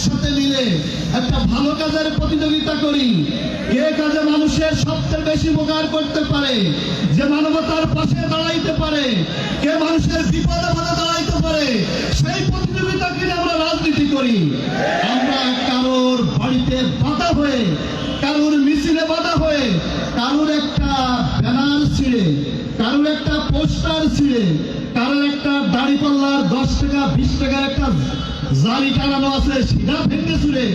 একসাথে মিলে একটা ভালো কাজের প্রতিযোগিতা করি। কে কাজে মানুষের সবচেয়ে বেশি উপকার করতে পারে, যে মানবতার পাশে দাঁড়াইতে পারে, কে মানুষের বিপদে আপদে দাঁড়াইতে পারে, সেই প্রতিযোগিতা কিনে আমরা রাজনীতি করি। আমরা কারোর বাড়িতে বাধা হয়ে, কারোর মিছিলে বাধা হয়ে, কারোর একটা ব্যানার ছিঁড়ে, কারোর একটা পোস্টার ছিঁড়ে, কারোর একটা দাড়িপাল্লার 10 টাকা 20 টাকার একটা জালি টানানো আছে সেটা ভেঙে চুরে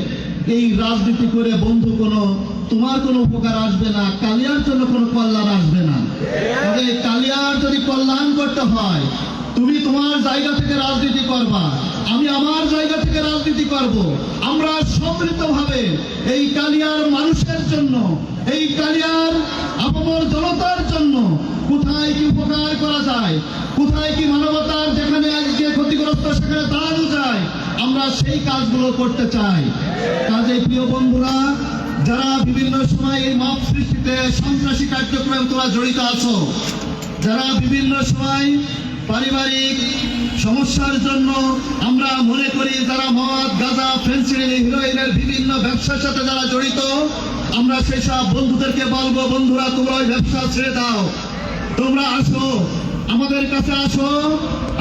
এই রাজনীতি করে বন্ধু তোমার কোনো উপকার আসবে না, কালিয়ার জন্য কোনো কল্যাণ আসবে না। তবে কালিয়ার যদি কল্যাণ করতে হয়, তুমি তোমার জায়গা থেকে রাজনীতি করবা, আমি আমার জায়গা থেকে রাজনীতি করব। আমরা সম্মিলিতভাবে এই কালিয়ার মানুষের জন্য, এই কালিয়ার আপামর জনতার জন্য কোথায় কি উপকার করা যায়, কোথায় কি মানবতার যেখানে আজকে ক্ষতিগ্রস্ত সেখানে দাঁড়ানো যায়, আমরা সেই কাজগুলো করতে চাই। কাজে প্রিয় বন্ধুরা, যারা বিভিন্ন সময় এই মাপ সৃষ্টিতে সন্ত্রাসী কার্যক্রমে তোমরা জড়িত আছো, যারা বিভিন্ন সময় পারিবারিক সমস্যার জন্য আমরা মনে করি যারা মদ গাঁজা ফেন্সিডিল হিরোইনের বিভিন্ন ব্যবসার সাথে যারা জড়িত, আমরা সেই সব বন্ধুদেরকে বলবো, বন্ধুরা তোমরা ওই ব্যবসা ছেড়ে দাও, তোমরা আসো আমাদের কাছে আসো।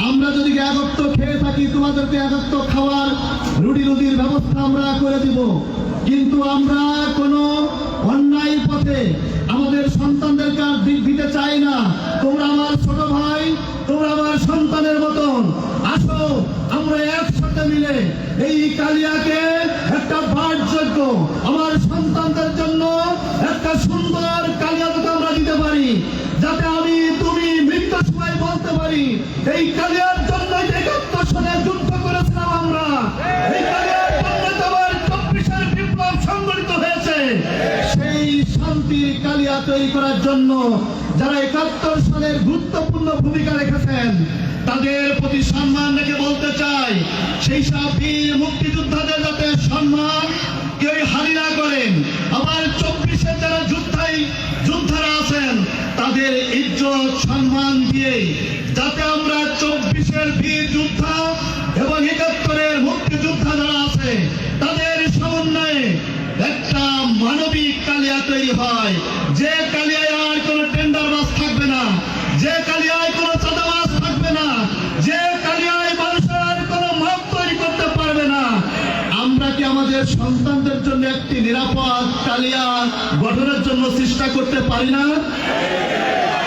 আমরা যদি একত্র খেয়ে থাকি, তোমাদেরকে একত্র খাওয়ার রুটির ব্যবস্থা আমরা করে দিব। কিন্তু আমরা কোনো অন্যায় পথে আমাদের সন্তানদেরকে আর দিতে চাই না। তোমরা আমার ছোট ভাই, তোমরা আমার সন্তানের মতন, আসো আমরা একসাথে মিলে এই কালিয়াকে একটা বাসযোগ্য আমার সন্তানদের জন্য একটা সুন্দর কালিয়া যাতে আমরা দিতে পারি, যাতে আমি তুমি মৃত্যুর সময় বলতে পারি এই কালিয়ার জন্য ৭১ সালে যুদ্ধ করেছিলাম আমরা, এই কালিয়ার জন্য তোমার ২৪-এর বিপ্লব সংগঠিত হয়েছে। সেই শান্তির কালিয়া তৈরি করার জন্য যারা ৭১ সালের গুরুত্বপূর্ণ ভূমিকা রেখেছেন তাদের প্রতি সম্মান রেখে বলতে চাই, সেই সব বীর মুক্তিযোদ্ধাদের যাতে সম্মান কেউ হানি না করেন। আবার ২৪-এর যারা যোদ্ধারা আছেন তাদের ইজ্জত সম্মান দিয়ে যাতে আমরা ২৪-এর বীর যোদ্ধা এবং ৭১-এর মুক্তিযোদ্ধা যারা আছে তাদের সমন্বয়ে একটা মানবিক কালিয়া তৈরি হয়, যে কালিয়ায় আর কোনো টেন্ডারবাজ থাকবে না, যে কালিয়ায় কোনো চাঁদাবাজ থাকবে না, যে কালিয়ায় মানুষের কোনো মাপ তৈরি করতে পারবে না। আমরা কি আমাদের সন্তানদের জন্য একটি নিরাপদ কালিয়া গঠনের জন্য চেষ্টা করতে পারি না?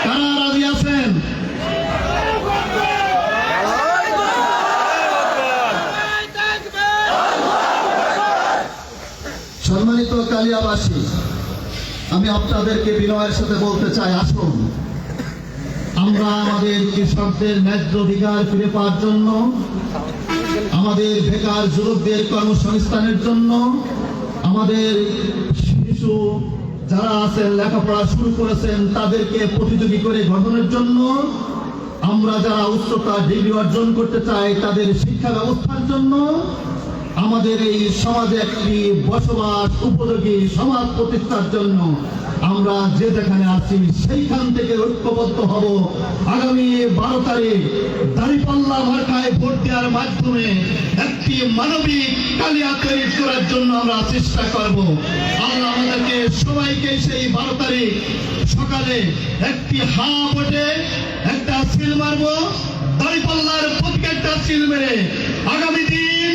কারা রাজি আছেন? সম্মানিত কালিয়াবাসী, আমি আপনাদেরকে বিনয়ের সাথে বলতে চাই, আসুন আমরা আমাদের কৃষকদের ন্যায্য অধিকার ফিরে পাওয়ার জন্য, আমাদের বেকার যুবকদের কর্মসংস্থানের জন্য, আমাদের শিশু যারা আছেন লেখাপড়া শুরু করেছেন তাদেরকে প্রতিযোগী করে গঠনের জন্য, আমরা যারা উচ্চতা ডিগ্রি অর্জন করতে চাই তাদের শিক্ষা ব্যবস্থার জন্য, আমাদের এই সমাজে একটি বসবাস উপযোগী সমাজ প্রতিষ্ঠার জন্য আমরা যে যেখানে আছি সেইখান থেকে ঐক্যবদ্ধ হব। আগামী 12 তারিখ দাঁড়িপাল্লা মার্কায় ভোট দেওয়ার মাধ্যমে একটি মানবিক কালিয়া তৈরি করার জন্য আমরা চেষ্টা করব। আল্লাহ আমাদেরকে সবাইকে সেই 12 তারিখ সকালে একটি হা ভোটে একটা সিল মারব, দাঁড়িপাল্লার প্রত্যেকটা সিল মেরে আগামী দিন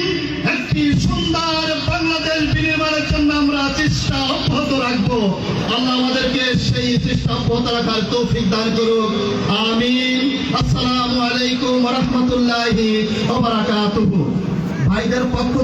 একটি সুন্দর বাংলাদেশ বিনির্মাণের জন্য আমরা চেষ্টা অব্যাহত রাখবো। আল্লাহ আমাদেরকে সেই চেষ্টা অব্যাহত রাখার তৌফিক দান করুক, আমিন। আসসালামু আলাইকুম ওয়া রাহমাতুল্লাহি ওয়া বারাকাতুহু। ভাইদের পক্ষ